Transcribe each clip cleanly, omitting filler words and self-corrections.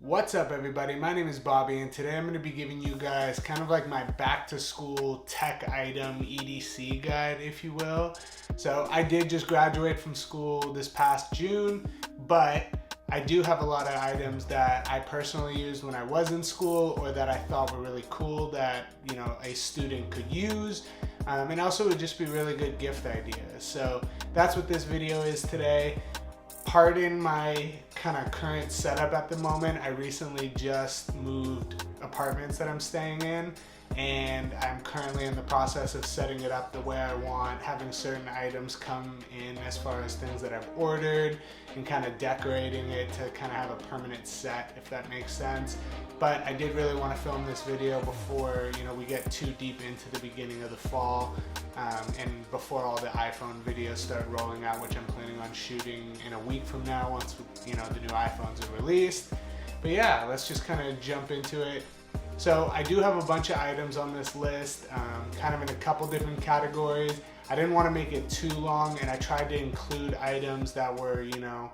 What's up everybody, my name is Bobby and today I'm going to be giving you guys kind of like my back to school tech item EDC guide, if you will. So I did just graduate from school this past June, but I do have a lot of items that I personally used when I was in school or that I thought were really cool that, you know, a student could use. And also would just be really good gift ideas. So that's what this video is today. Pardon my kind of current setup at the moment. I recently just moved apartments that I'm staying in, and I'm currently in the process of setting it up the way I want, having certain items come in as far as things that I've ordered and kind of decorating it to kind of have a permanent set, if that makes sense. But I did really want to film this video before, you know, we get too deep into the beginning of the fall and before all the iPhone videos start rolling out, which I'm planning on shooting in a week from now once, you know, the new iPhones are released. But yeah, let's just kind of jump into it. So I do have a bunch of items on this list, kind of in a couple different categories. I didn't want to make it too long, and I tried to include items that were, you know,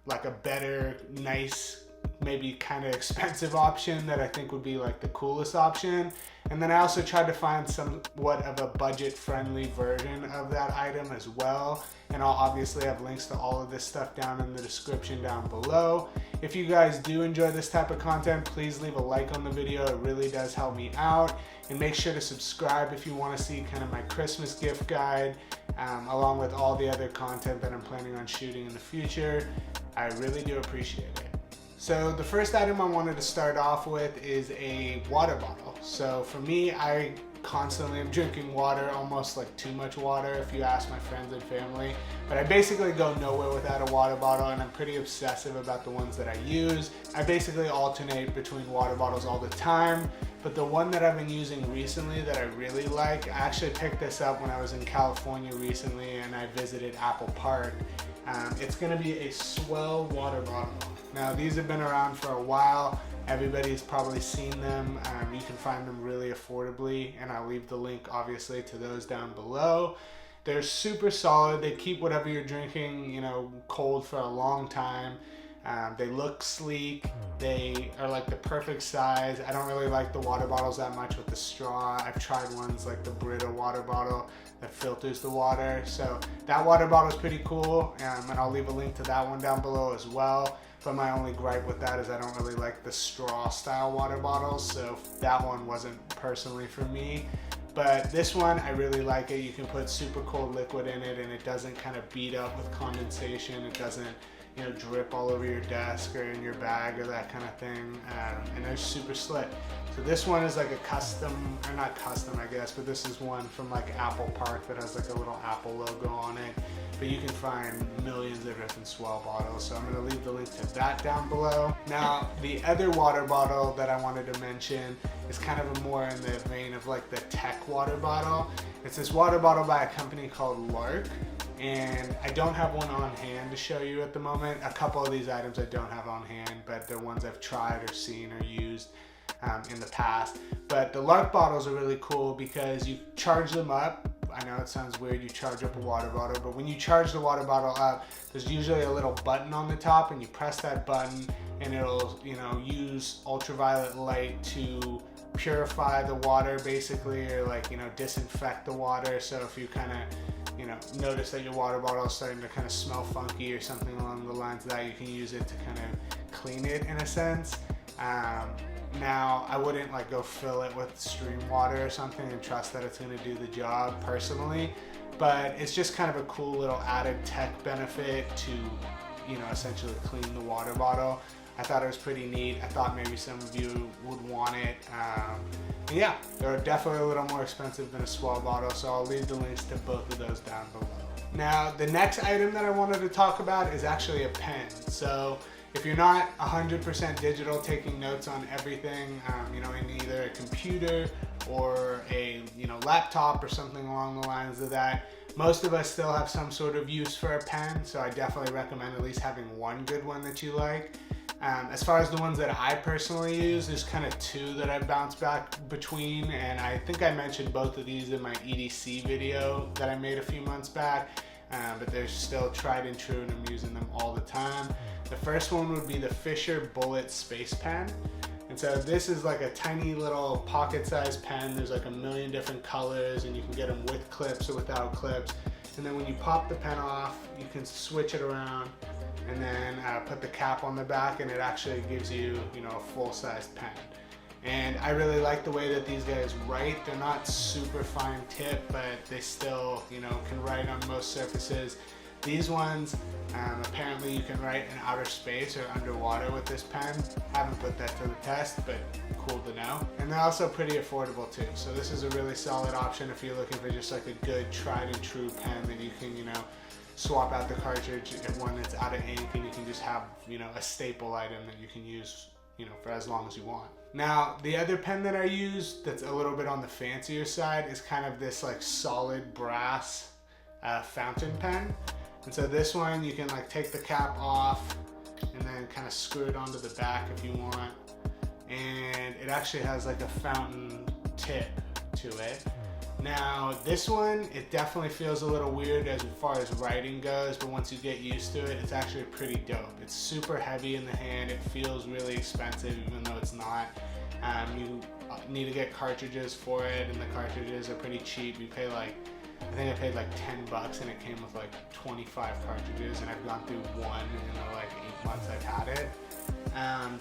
like a better, nice, maybe kind of expensive option that I think would be like the coolest option. And then I also tried to find somewhat of a budget-friendly version of that item as well. And I'll obviously have links to all of this stuff down in the description down below. If you guys do enjoy this type of content, please leave a like on the video. It really does help me out. And make sure to subscribe if you want to see kind of my Christmas gift guide, along with all the other content that I'm planning on shooting in the future. I really do appreciate it. So the first item I wanted to start off with is a water bottle. So for me, I constantly am drinking water, almost like too much water if you ask my friends and family. But I basically go nowhere without a water bottle, and I'm pretty obsessive about the ones that I use. I basically alternate between water bottles all the time, but the one that I've been using recently that I really like, I actually picked this up when I was in California recently and I visited Apple Park. It's gonna be a Swell water bottle. Now these have been around for a while. Everybody's probably seen them. You can find them really affordably, and I'll leave the link obviously to those down below. They're super solid. They keep whatever you're drinking, you know, cold for a long time. They look sleek. They are like the perfect size. I don't really like the water bottles that much with the straw. I've tried ones like the Brita water bottle that filters the water. So that water bottle is pretty cool, and I'll leave a link to that one down below as well. But my only gripe with that is I don't really like the straw style water bottles, so that one wasn't personally for me. But this one, I really like it. You can put super cold liquid in it and it doesn't kind of beat up with condensation. It doesn't, you know, drip all over your desk or in your bag or that kind of thing. And they're super slick. So this one is like a custom, or not custom I guess, but this is one from like Apple Park that has like a little Apple logo on it. But you can find millions of different Swell bottles, so I'm going to leave the link to that down below. Now, the other water bottle that I wanted to mention is kind of more in the vein of like the tech water bottle. It's this water bottle by a company called Lark, and I don't have one on hand to show you at the moment. A couple of these items I don't have on hand, but they're ones I've tried or seen or used in the past. But the Lark bottles are really cool because you charge them up. I know it sounds weird, you charge up a water bottle, but when you charge the water bottle up, there's usually a little button on the top, and you press that button and it'll, you know, use ultraviolet light to purify the water basically, or like, you know, disinfect the water. So if you kind of, you know, notice that your water bottle is starting to kind of smell funky or something along the lines of that, you can use it to kind of clean it in a sense. Now, I wouldn't like go fill it with stream water or something and trust that it's going to do the job personally, but it's just kind of a cool little added tech benefit to, you know, essentially clean the water bottle. I thought it was pretty neat. I thought maybe some of you would want it. Yeah, they're definitely a little more expensive than a Swell bottle, so I'll leave the links to both of those down below. Now, the next item that I wanted to talk about is actually a pen. So if you're not 100% digital, taking notes on everything, you know, in either a computer or a, you know, laptop or something along the lines of that, most of us still have some sort of use for a pen, so I definitely recommend at least having one good one that you like. As far as the ones that I personally use, there's kind of two that I bounce back between, and I think I mentioned both of these in my EDC video that I made a few months back. but they're still tried and true and I'm using them all the time. The first one would be the Fisher Bullet Space Pen. And so this is like a tiny little pocket-sized pen. There's like a million different colors and you can get them with clips or without clips. And then when you pop the pen off, you can switch it around and then put the cap on the back, and it actually gives you, a full-sized pen. And I really like the way that these guys write. They're not super fine tip, but they still, can write on most surfaces. These ones, apparently you can write in outer space or underwater with this pen. Haven't put that to the test, but cool to know. And they're also pretty affordable too. So this is a really solid option if you're looking for just like a good tried and true pen that you can, swap out the cartridge and when it's out of ink, and you can just have, a staple item that you can use, for as long as you want. Now, the other pen that I use that's a little bit on the fancier side is kind of this like solid brass fountain pen. And so this one, you can like take the cap off and then kind of screw it onto the back if you want. And it actually has like a fountain tip to it. Now this one, it definitely feels a little weird as far as writing goes, but once you get used to it, it's actually pretty dope. It's super heavy in the hand. It feels really expensive even though it's not. You need to get cartridges for it, and the cartridges are pretty cheap. You pay like, I think I paid like $10 and it came with like 25 cartridges, and I've gone through one in the like 8 months I've had it.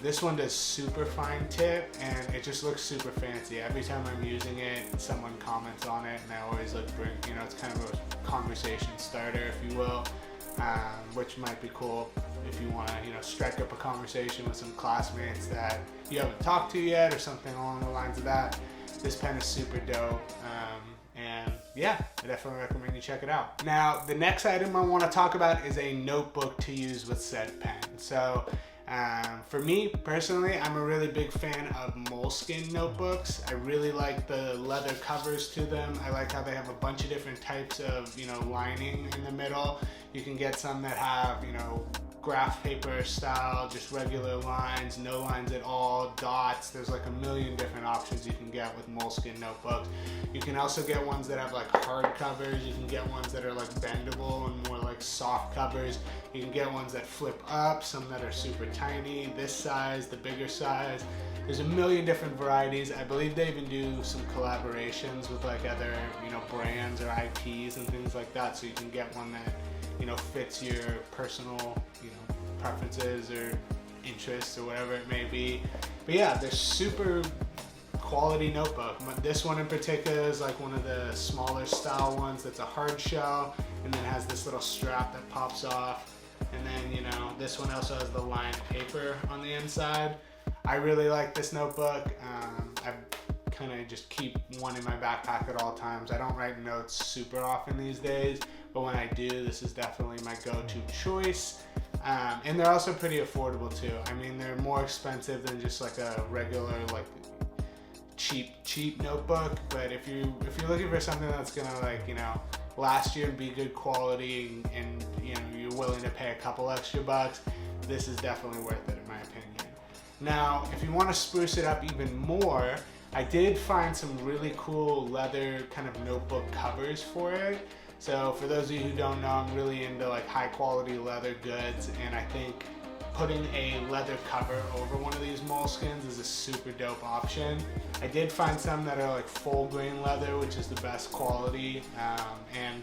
This one does super fine tip and it just looks super fancy. Every time I'm using it, someone comments on it, and I always look for, it's kind of a conversation starter, if you will, which might be cool if you want to, strike up a conversation with some classmates that you haven't talked to yet or something along the lines of that. This pen is super dope. And yeah, I definitely recommend you check it out. Now, the next item I want to talk about is a notebook to use with said pen. So for me personally, I'm a really big fan of moleskin notebooks. I really like the leather covers to them. I like how they have a bunch of different types of, lining in the middle. You can get some that have, graph paper style, just regular lines, no lines at all, dots. There's like a million different options you can get with moleskin notebooks. You can also get ones that have like hard covers. You can get ones that are like bendable and more like soft covers. You can get ones that flip up, some that are super tiny, this size, the bigger size. There's a million different varieties. I believe they even do some collaborations with like other, brands or IPs and things like that. So you can get one that, fits your personal, preferences or interests or whatever it may be. But yeah, they're super quality notebook. This one in particular is like one of the smaller style ones that's a hard shell and then has this little strap that pops off. And then, this one also has the lined paper on the inside. I really like this notebook. I kind of just keep one in my backpack at all times. I don't write notes super often these days, but when I do, this is definitely my go-to choice. And they're also pretty affordable too. I mean, they're more expensive than just like a regular like cheap notebook, but if you're looking for something that's gonna like, last you and be good quality and you're willing to pay a couple extra bucks, this is definitely worth it in my opinion. Now, if you want to spruce it up even more, I did find some really cool leather kind of notebook covers for it. So for those of you who don't know, I'm really into like high quality leather goods, and I think putting a leather cover over one of these moleskins is a super dope option. I did find some that are like full grain leather, which is the best quality, and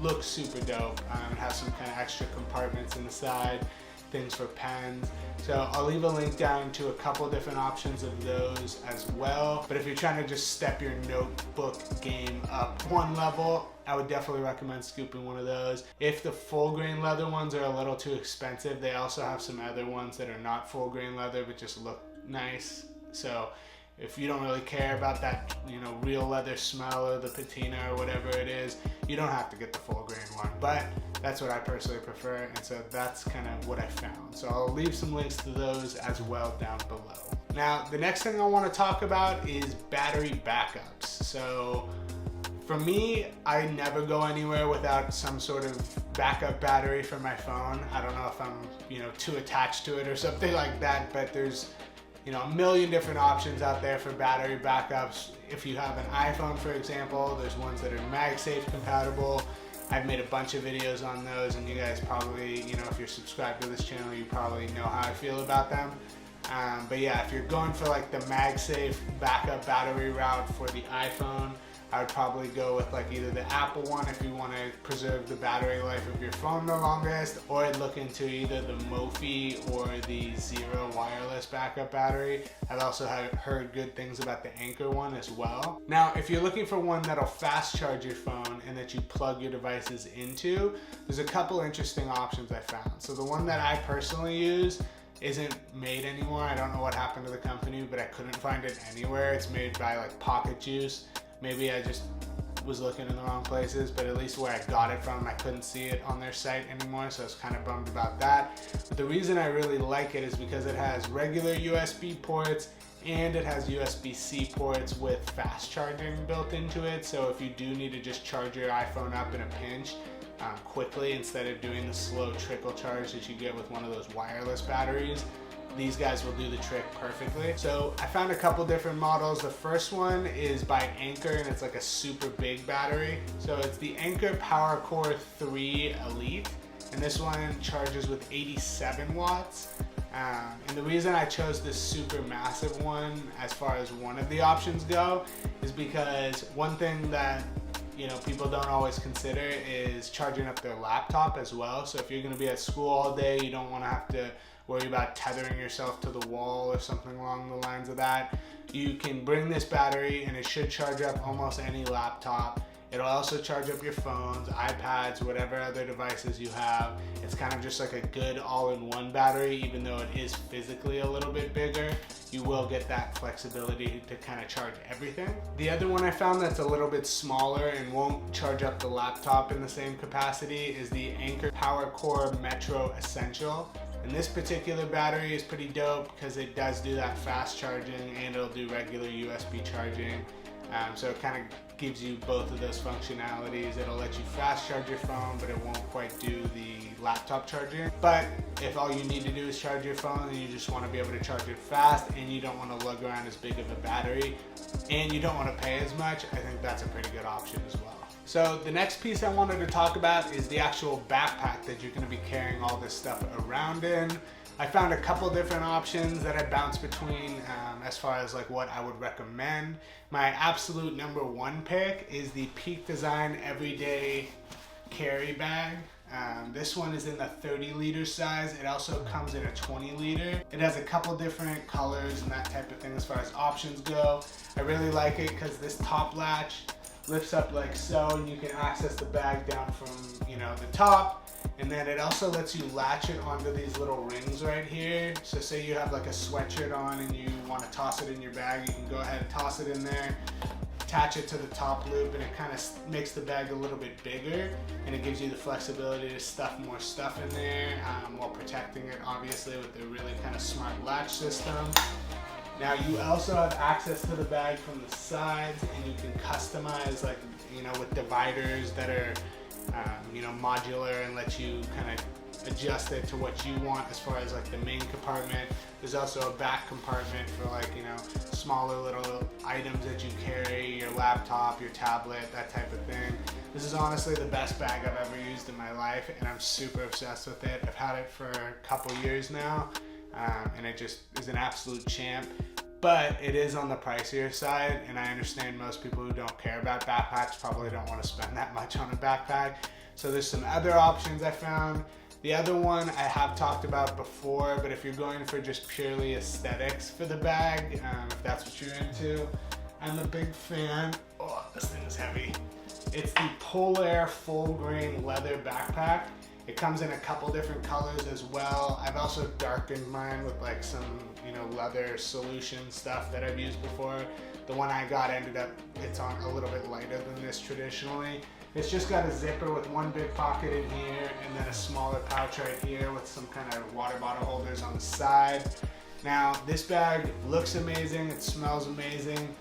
looks super dope. It has some kind of extra compartments in the side, things for pens. So I'll leave a link down to a couple different options of those as well. But if you're trying to just step your notebook game up one level, I would definitely recommend scooping one of those. If the full grain leather ones are a little too expensive, they also have some other ones that are not full grain leather but just look nice. So if you don't really care about that, real leather smell or the patina or whatever it is, you don't have to get the full grain one. But that's what I personally prefer, and so that's kind of what I found. So I'll leave some links to those as well down below. Now, the next thing I want to talk about is battery backups. So for me, I never go anywhere without some sort of backup battery for my phone. I don't know if I'm, too attached to it or something like that, but there's a million different options out there for battery backups. If you have an iPhone, for example, there's ones that are MagSafe compatible. I've made a bunch of videos on those, and you guys probably, you know, if you're subscribed to this channel, you probably know how I feel about them. But yeah, if you're going for like the MagSafe backup battery route for the iPhone, I would probably go with like either the Apple one if you want to preserve the battery life of your phone the longest, or I'd look into either the Mophie or the Zero wireless backup battery. I've also heard good things about the Anker one as well. Now, if you're looking for one that'll fast charge your phone and that you plug your devices into, there's a couple interesting options I found. So the one that I personally use isn't made anymore. I don't know what happened to the company, but I couldn't find it anywhere. It's made by like Pocket Juice. Maybe I just was looking in the wrong places, but at least where I got it from, I couldn't see it on their site anymore, so I was kind of bummed about that. But the reason I really like it is because it has regular USB ports and it has USB-C ports with fast charging built into it. So if you do need to just charge your iPhone up in a pinch quickly, instead of doing the slow trickle charge that you get with one of those wireless batteries, these guys will do the trick perfectly. So I found a couple different models. The first one is by Anker, and it's like a super big battery. So it's the Anker PowerCore 3 Elite, and this one charges with 87 watts. And the reason I chose this super massive one as far as one of the options go is because one thing that, you know, people don't always consider is charging up their laptop as well. So if you're going to be at school all day, you don't want to have to worry about tethering yourself to the wall or something along the lines of that. You can bring this battery and it should charge up almost any laptop. It'll also charge up your phones, iPads, whatever other devices you have. It's kind of just like a good all-in-one battery. Even though it is physically a little bit bigger, you will get that flexibility to kind of charge everything. The other one I found that's a little bit smaller and won't charge up the laptop in the same capacity is the Anker PowerCore Metro Essential. And this particular battery is pretty dope because it does do that fast charging and it'll do regular USB charging. So it kind of gives you both of those functionalities. It'll let you fast charge your phone, but it won't quite do the laptop charging. But if all you need to do is charge your phone and you just want to be able to charge it fast and you don't want to lug around as big of a battery and you don't want to pay as much, I think that's a pretty good option as well. So the next piece I wanted to talk about is the actual backpack that you're going to be carrying all this stuff around in. I found a couple different options that I bounced between as far as like what I would recommend. My absolute number one pick is the Peak Design Everyday Carry Bag. This one is in the 30 liter size. It also comes in a 20 liter. It has a couple different colors and that type of thing as far as options go. I really like it because this top latch lifts up like so, and you can access the bag down from, you know, the top. And then it also lets you latch it onto these little rings right here. So say you have like a sweatshirt on and you want to toss it in your bag, you can go ahead and toss it in there, attach it to the top loop, and it kind of makes the bag a little bit bigger, and it gives you the flexibility to stuff more stuff in there while protecting it obviously with a really kind of smart latch system. Now you also have access to the bag from the sides, and you can customize, like, you know, with dividers that are you know, modular and let you kind of adjust it to what you want as far as like the main compartment. There's also a back compartment for, like, you know, smaller little items that you carry, your laptop, your tablet, that type of thing. This is honestly the best bag I've ever used in my life, and I'm super obsessed with it. I've had it for a couple years now, and it just is an absolute champ. But it is on the pricier side, and I understand most people who don't care about backpacks probably don't want to spend that much on a backpack. So there's some other options I found. The other one I have talked about before, but if you're going for just purely aesthetics for the bag, if that's what you're into, I'm a big fan. Oh, this thing is heavy. It's the Polair full grain leather backpack. It comes in a couple different colors as well. I've also darkened mine with like some, you know, leather solution stuff that I've used before. The one I got ended up, it's on a little bit lighter than this traditionally. It's just got a zipper with one big pocket in here and then a smaller pouch right here with some kind of water bottle holders on the side. Now this bag looks amazing, it smells amazing.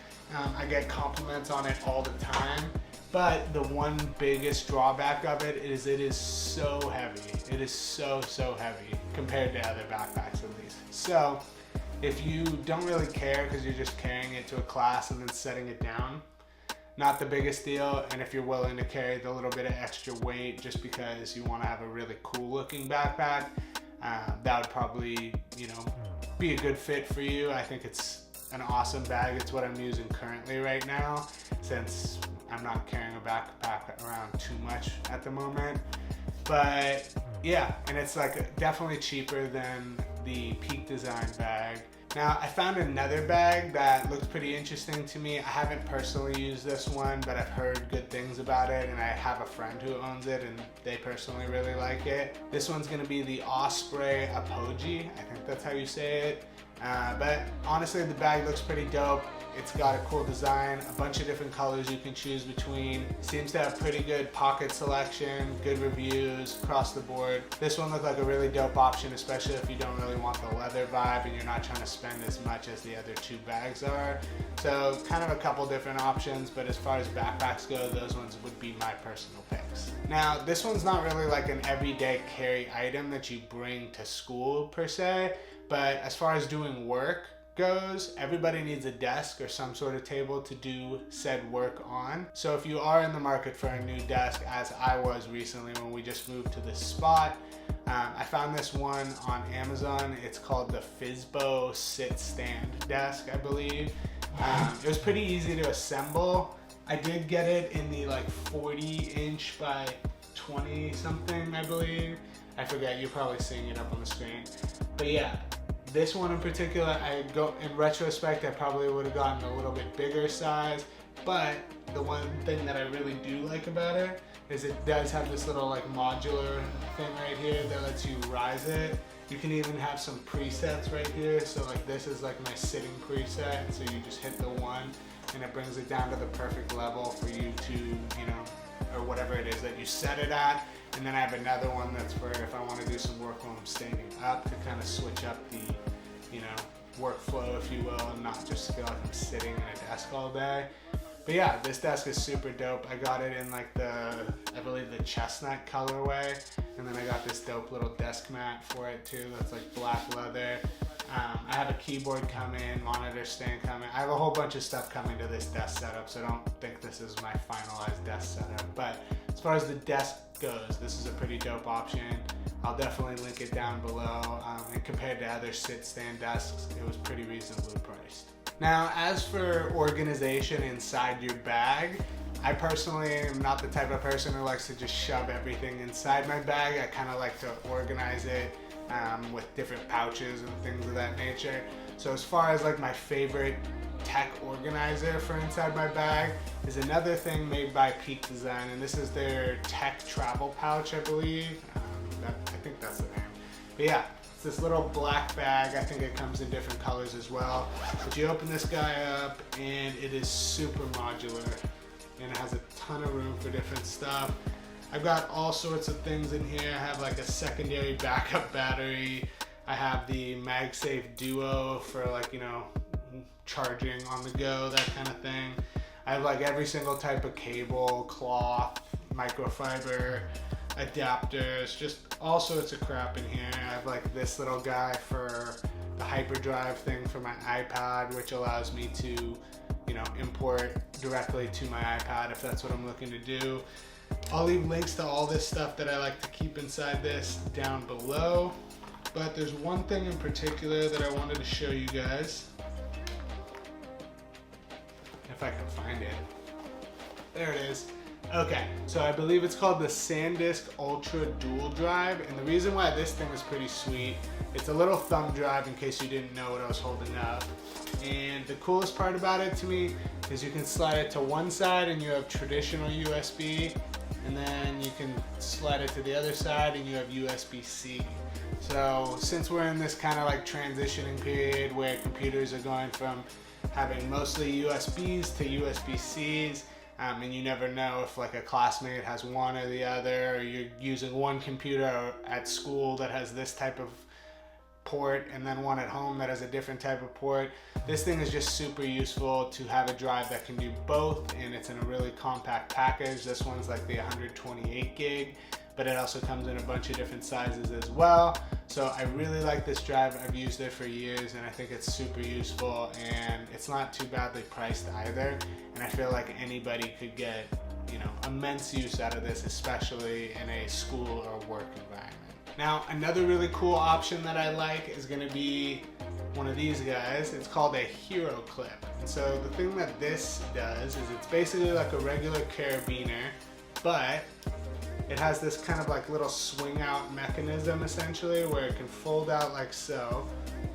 I get compliments on it all the time. But the one biggest drawback of it is so heavy. It is so heavy compared to other backpacks at least. So if you don't really care because you're just carrying it to a class and then setting it down, not the biggest deal. And if you're willing to carry the little bit of extra weight just because you want to have a really cool looking backpack, that would probably, you know, be a good fit for you. I think it's an awesome bag. It's what I'm using currently right now, since I'm not carrying a backpack around too much at the moment. But yeah, and it's like definitely cheaper than the Peak Design bag. Now, I found another bag that looks pretty interesting to me. I haven't personally used this one, but I've heard good things about it, and I have a friend who owns it, and they personally really like it. This one's gonna be the Osprey Apogee. I think that's how you say it. But honestly, the bag looks pretty dope. It's got a cool design, a bunch of different colors you can choose between. Seems to have pretty good pocket selection, good reviews across the board. This one looked like a really dope option, especially if you don't really want the leather vibe and you're not trying to spend as much as the other two bags are. So kind of a couple different options, but as far as backpacks go, those ones would be my personal picks. Now, this one's not really like an everyday carry item that you bring to school per se, but as far as doing work goes, everybody needs a desk or some sort of table to do said work on. So if you are in the market for a new desk, as I was recently when we just moved to this spot, I found this one on Amazon. It's called the Fizbo Sit Stand Desk, I believe. It was pretty easy to assemble. I did get it in the like 40-inch by 20 something, I believe. I forget, you're probably seeing it up on the screen. But yeah, this one in particular, in retrospect, I probably would have gotten a little bit bigger size, but the one thing that I really do like about it is it does have this little like modular thing right here that lets you rise it. You can even have some presets right here. So like this is like my sitting preset. So you just hit the one and it brings it down to the perfect level for you to, you know, or whatever it is that you set it at. And then I have another one that's for if I want to do some work while I'm standing up, to kind of switch up the, you know, workflow, if you will, and not just feel like I'm sitting at a desk all day. But yeah, this desk is super dope. I got it in like I believe the chestnut colorway, and then I got this dope little desk mat for it too. That's like black leather. I have a keyboard coming, monitor stand coming. I have a whole bunch of stuff coming to this desk setup, so I don't think this is my finalized desk setup. But as far as the desk goes, this is a pretty dope option. I'll definitely link it down below. And compared to other sit-stand desks, it was pretty reasonably priced. Now, as for organization inside your bag, I personally am not the type of person who likes to just shove everything inside my bag. I kind of like to organize it with different pouches and things of that nature. So as far as like my favorite tech organizer for inside my bag is another thing made by Peak Design, and this is their tech travel pouch, I believe. I think that's the name. But yeah, it's this little black bag. I think it comes in different colors as well. But you open this guy up and it is super modular and it has a ton of room for different stuff. I've got all sorts of things in here. I have like a secondary backup battery. I have the MagSafe Duo for like, you know, charging on the go, that kind of thing. I have like every single type of cable, cloth, microfiber, adapters, just all sorts of crap in here. I have like this little guy for the hyperdrive thing for my iPad, which allows me to, you know, import directly to my iPad if that's what I'm looking to do. I'll leave links to all this stuff that I like to keep inside this down below. But there's one thing in particular that I wanted to show you guys. If I can find it. There it is. Okay, so I believe it's called the SanDisk Ultra Dual Drive, and the reason why this thing is pretty sweet, it's a little thumb drive in case you didn't know what I was holding up. And the coolest part about it to me is you can slide it to one side and you have traditional USB, and then you can slide it to the other side and you have USB-C. So since we're in this kind of like transitioning period where computers are going from having mostly USBs to USB-Cs, and you never know if like a classmate has one or the other, or you're using one computer at school that has this type of port and then one at home that has a different type of port. This thing is just super useful to have a drive that can do both, and it's in a really compact package. This one's like the 128 gig, but it also comes in a bunch of different sizes as well. So I really like this drive. I've used it for years and I think it's super useful, and it's not too badly priced either. And I feel like anybody could get, you know, immense use out of this, especially in a school or work environment. Now, another really cool option that I like is gonna be one of these guys. It's called a hero clip. And so the thing that this does is it's basically like a regular carabiner, but it has this kind of like little swing out mechanism essentially, where it can fold out like so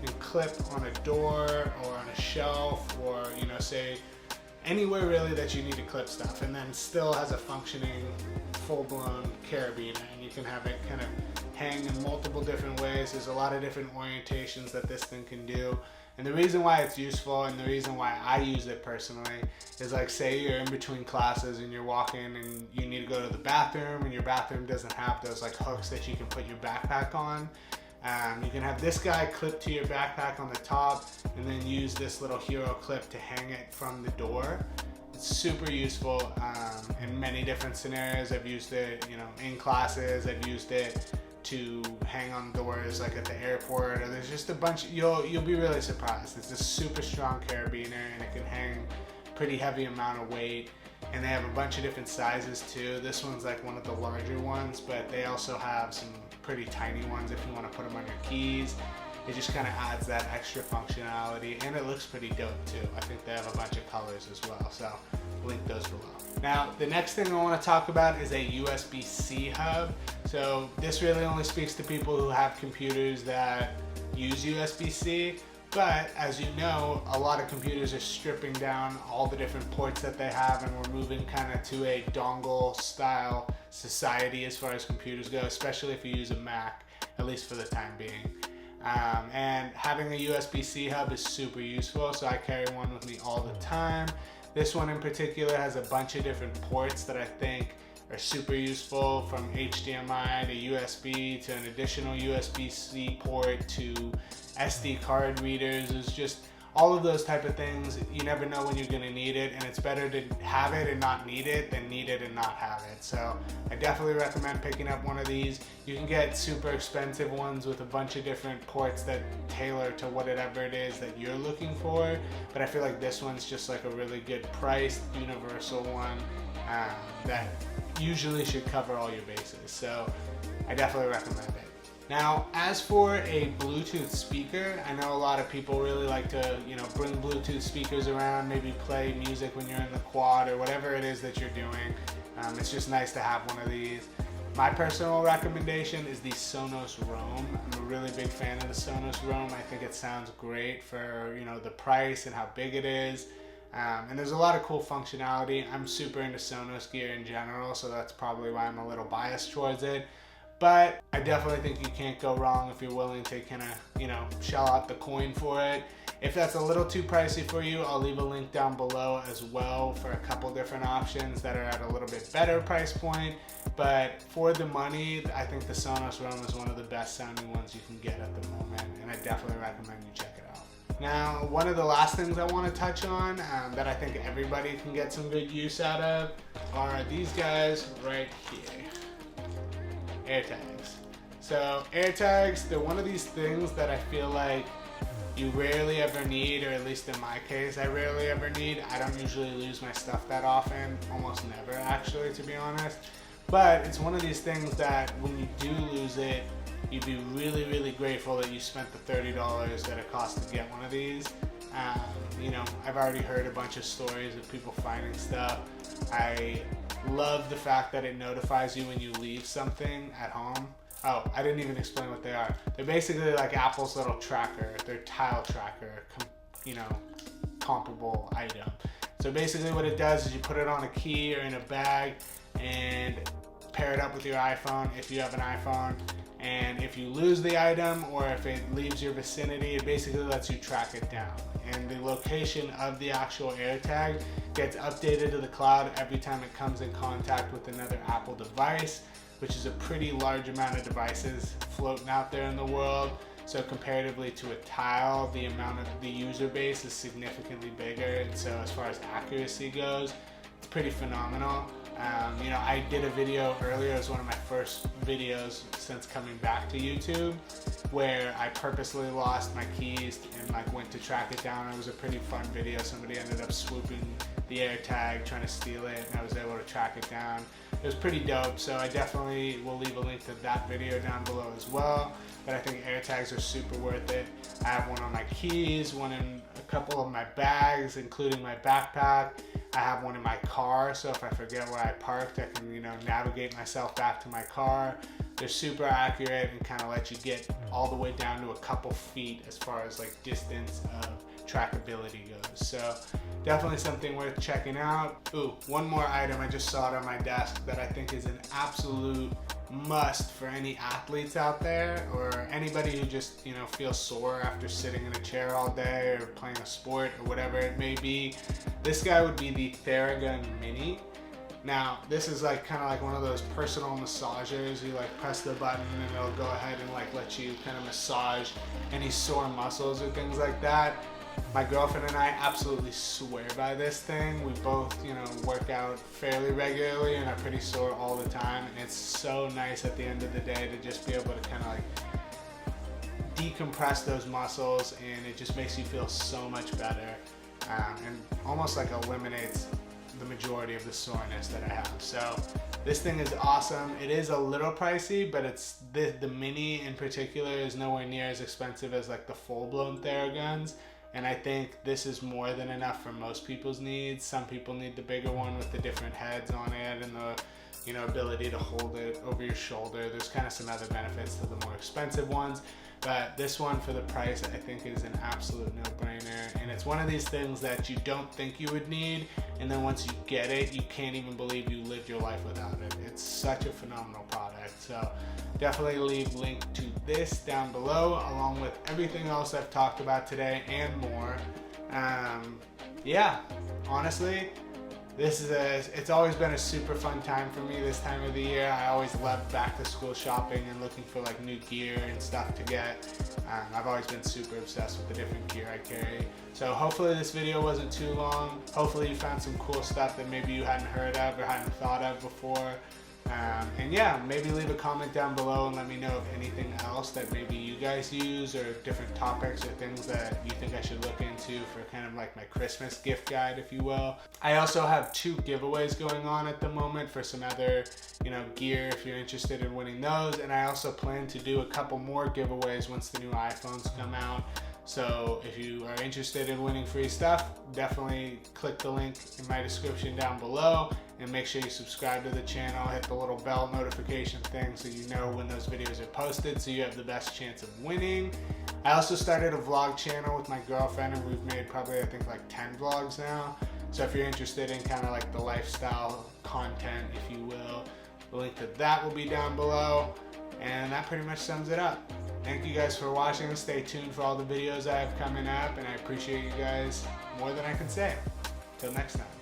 and clip on a door or on a shelf, or, you know, say anywhere really that you need to clip stuff, and then still has a functioning full-blown carabiner, and you can have it kind of hang in multiple different ways. There's a lot of different orientations that this thing can do. And the reason why it's useful, and the reason why I use it personally, is like, say you're in between classes and you're walking and you need to go to the bathroom, and your bathroom doesn't have those like hooks that you can put your backpack on. You can have this guy clipped to your backpack on the top, and then use this little hero clip to hang it from the door. It's super useful in many different scenarios. I've used it, you know, in classes. I've used it to hang on doors like at the airport, or there's just a bunch. You'll be really surprised. It's a super strong carabiner, and it can hang pretty heavy amount of weight. And they have a bunch of different sizes too. This one's like one of the larger ones, but they also have some pretty tiny ones if you want to put them on your keys. It just kind of adds that extra functionality, and it looks pretty dope too. I think they have a bunch of colors as well, so I'll link those below. Now, the next thing I want to talk about is a USB-C hub. So this really only speaks to people who have computers that use USB-C. But as you know, a lot of computers are stripping down all the different ports that they have, and we're moving kind of to a dongle style society as far as computers go, especially if you use a Mac, at least for the time being. And having a USB-C hub is super useful, so I carry one with me all the time. This one in particular has a bunch of different ports that I think are super useful, from HDMI to USB to an additional USB-C port to SD card readers. It's just all of those type of things. You never know when you're gonna need it, and it's better to have it and not need it than need it and not have it. So I definitely recommend picking up one of these. You can get super expensive ones with a bunch of different ports that tailor to whatever it is that you're looking for, but I feel like this one's just like a really good priced universal one that usually should cover all your bases. So I definitely recommend it. Now, as for a Bluetooth speaker, I know a lot of people really like to, you know, bring Bluetooth speakers around, maybe play music when you're in the quad or whatever it is that you're doing. It's just nice to have one of these. My personal recommendation is the Sonos Roam. I'm a really big fan of the Sonos Roam. I think it sounds great for, you know, the price and how big it is. And there's a lot of cool functionality. I'm super into Sonos gear in general, so that's probably why I'm a little biased towards it. But I definitely think you can't go wrong if you're willing to kind of, you know, shell out the coin for it. If that's a little too pricey for you, I'll leave a link down below as well for a couple different options that are at a little bit better price point. But for the money, I think the Sonos Roam is one of the best sounding ones you can get at the moment, and I definitely recommend you check it out. Now, one of the last things I want to touch on that I think everybody can get some good use out of are these guys right here. AirTags. So AirTags, they're one of these things that I feel like you rarely ever need, or at least in my case, I rarely ever need. I don't usually lose my stuff that often, almost never actually, to be honest. But it's one of these things that when you do lose it, you'd be really, really grateful that you spent the $30 that it cost to get one of these. You know, I've already heard a bunch of stories of people finding stuff. I love the fact that it notifies you when you leave something at home. Oh, I didn't even explain what they are. They're basically like Apple's little tracker, their tile tracker, you know, comparable item. So basically what it does is you put it on a key or in a bag and pair it up with your iPhone if you have an iPhone. And if you lose the item or if it leaves your vicinity, it basically lets you track it down. And the location of the actual AirTag gets updated to the cloud every time it comes in contact with another Apple device, which is a pretty large amount of devices floating out there in the world. So comparatively to a tile, the amount of the user base is significantly bigger, and so as far as accuracy goes, it's pretty phenomenal. You know, I did a video earlier, it was one of my first videos since coming back to YouTube, where I purposely lost my keys and like went to track it down. It was a pretty fun video. Somebody ended up swooping the AirTag, trying to steal it, and I was able to track it down. It was pretty dope, so I definitely will leave a link to that video down below as well. But I think AirTags are super worth it. I have one on my keys, one in a couple of my bags, including my backpack. I have one in my car, so if I forget where I parked, I can, you know, navigate myself back to my car. They're super accurate and kind of let you get all the way down to a couple feet as far as like distance of trackability goes. So definitely something worth checking out. Ooh, one more item, I just saw it on my desk that I think is an absolute must for any athletes out there, or anybody who just, you know, feels sore after sitting in a chair all day or playing a sport or whatever it may be. This guy would be the Theragun Mini. Now, this is like kind of like one of those personal massagers. You like press the button and it'll go ahead and like let you kind of massage any sore muscles or things like that. My girlfriend and I absolutely swear by this thing. We both, you know, work out fairly regularly and are pretty sore all the time. And it's so nice at the end of the day to just be able to kind of like decompress those muscles, and it just makes you feel so much better, and almost like eliminates the majority of the soreness that I have. So this thing is awesome. It is a little pricey, but it's the Mini in particular is nowhere near as expensive as like the full-blown Theraguns. And I think this is more than enough for most people's needs. Some people need the bigger one with the different heads on it and the, you know, ability to hold it over your shoulder. There's kind of some other benefits to the more expensive ones, but this one for the price I think is an absolute no-brainer. And it's one of these things that you don't think you would need, and then once you get it, you can't even believe you lived your life without it. It's such a phenomenal product. So definitely leave link to this down below, along with everything else I've talked about today and more. Yeah, honestly, it's always been a super fun time for me this time of the year. I always love back to school shopping and looking for like new gear and stuff to get. I've always been super obsessed with the different gear I carry. So hopefully this video wasn't too long. Hopefully you found some cool stuff that maybe you hadn't heard of or hadn't thought of before. And yeah, maybe leave a comment down below and let me know of anything else that maybe you guys use, or different topics or things that you think I should look into for kind of like my Christmas gift guide, if you will. I also have 2 giveaways going on at the moment for some other, you know, gear if you're interested in winning those. And I also plan to do a couple more giveaways once the new iPhones come out. So if you are interested in winning free stuff, definitely click the link in my description down below, and make sure you subscribe to the channel, hit the little bell notification thing so you know when those videos are posted, so you have the best chance of winning. I also started a vlog channel with my girlfriend, and we've made probably I think like 10 vlogs now. So if you're interested in kind of like the lifestyle content, if you will, the link to that will be down below. And that pretty much sums it up. Thank you guys for watching. Stay tuned for all the videos I have coming up, and I appreciate you guys more than I can say. Till next time.